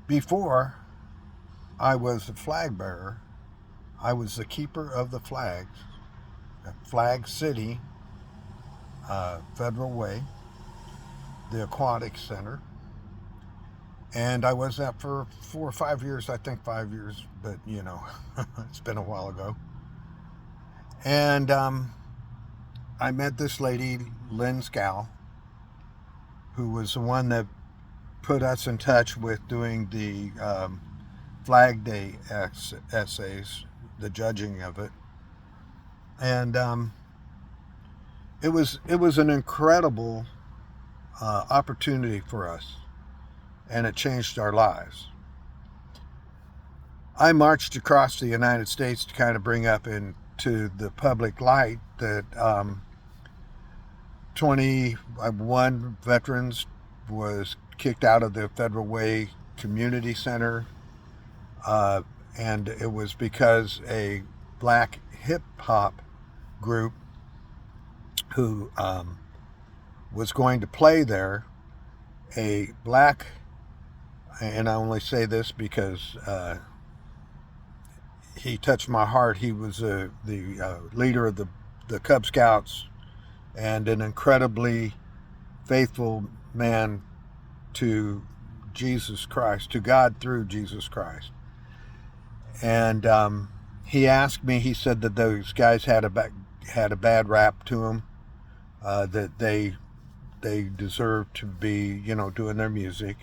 Before I was a flag bearer, I was the keeper of the flags at Flag City, Federal Way, the Aquatic Center. And I was that for 4 or 5 years, I think 5 years, but it's been a while ago. And I met this lady, Lynn Scow, who was the one that put us in touch with doing the Flag Day essays, the judging of it. And it was an incredible opportunity for us, and it changed our lives. I marched across the United States to kind of bring up into the public light that 21 veterans was kicked out of the Federal Way Community Center, and it was because a black hip hop group who was going to play there, a black, and I only say this because he touched my heart. He was the leader of the Cub Scouts and an incredibly faithful man to Jesus Christ, to God through Jesus Christ. And he asked me. He said that those guys had a bad rap to them, that they deserved to be doing their music,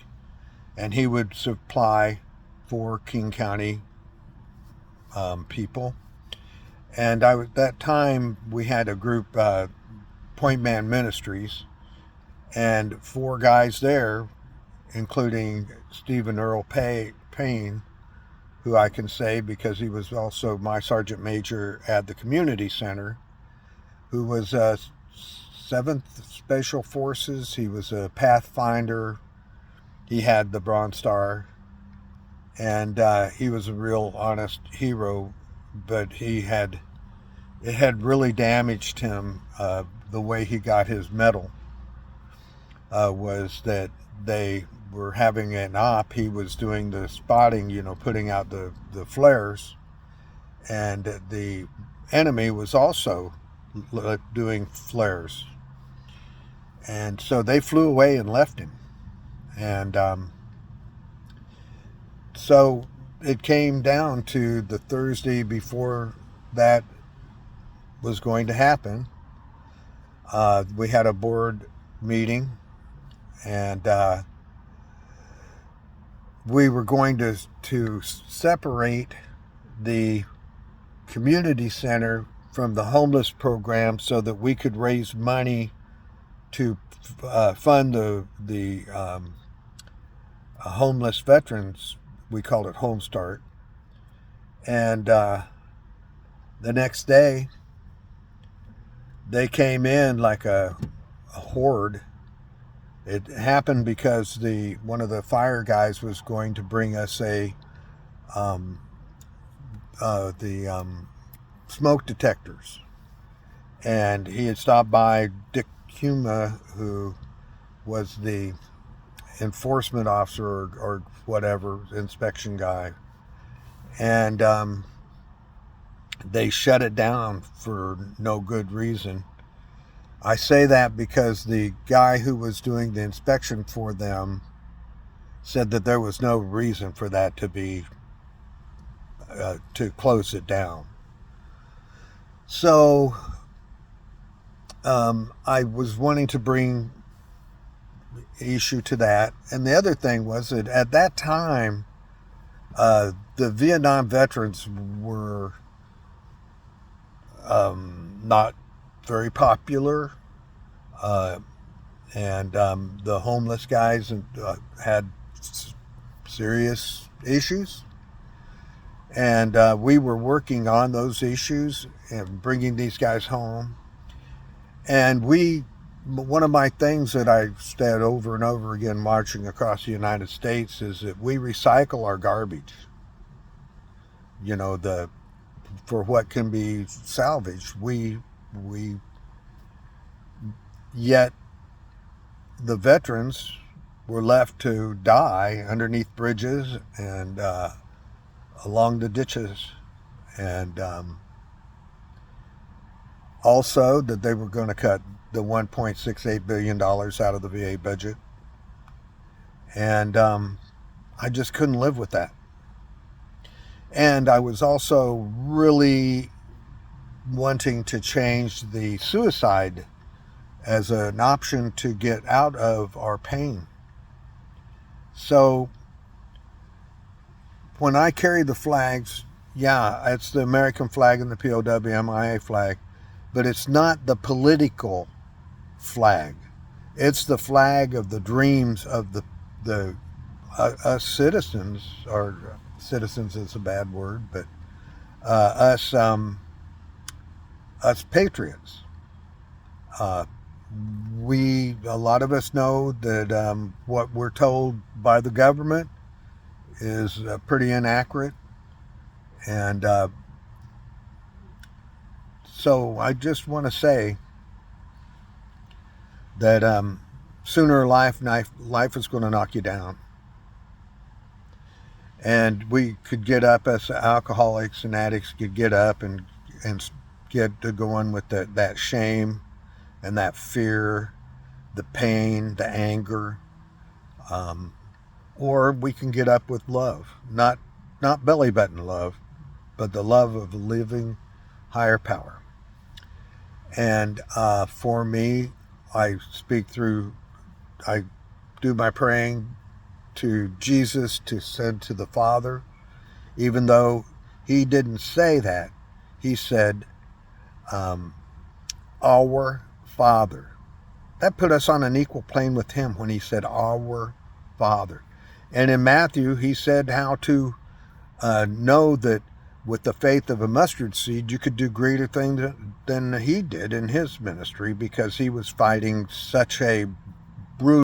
and he would supply for King County people. And at that time we had a group, Point Man Ministries, and 4 guys there, including Stephen Earl Payne, who I can say because he was also my sergeant major at the community center, who was 7th Special Forces. He was a Pathfinder. He had the Bronze Star, and he was a real honest hero. But it had really damaged him. The way he got his medal was that they were having an op. He was doing the spotting, putting out the flares, and the enemy was also doing flares. And so they flew away and left him. And so it came down to the Thursday before that was going to happen. We had a board meeting, and we were going to separate the community center from the homeless program so that we could raise money to fund the homeless veterans. We called it Home Start. And the next day, they came in like a horde. It happened because one of the fire guys was going to bring us the smoke detectors, and he had stopped by Dick Huma, who was the enforcement officer or whatever, inspection guy, and they shut it down for no good reason. I say that because the guy who was doing the inspection for them said that there was no reason for that to be to close it down. So I was wanting to bring issue to that. And the other thing was that at that time, the Vietnam veterans were not very popular, and the homeless guys had serious issues. And we were working on those issues and bringing these guys home. And one of my things that I said over and over again marching across the United States is that we recycle our garbage, for what can be salvaged. Yet the veterans were left to die underneath bridges and along the ditches. And also that they were going to cut the $1.68 billion out of the VA budget. And I just couldn't live with that. And I was also really wanting to change the suicide as an option to get out of our pain. So when I carry the flags, yeah, it's the American flag and the POW/MIA flag, but it's not the political flag. It's the flag of the dreams of the us citizens, or citizens is a bad word, but us patriots. A lot of us know that what we're told by the government is pretty inaccurate. And so I just want to say that sooner life is going to knock you down. And we could get up, as alcoholics and addicts could get up and get to going with that shame and that fear, the pain, the anger. Or we can get up with love, not belly button love, but the love of a living higher power. And for me, I do my praying to Jesus to send to the Father, even though he didn't say that. He said, our Father. That put us on an equal plane with him when he said, our Father. And in Matthew, he said how to know that with the faith of a mustard seed, you could do greater things than he did in his ministry, because he was fighting such a brutal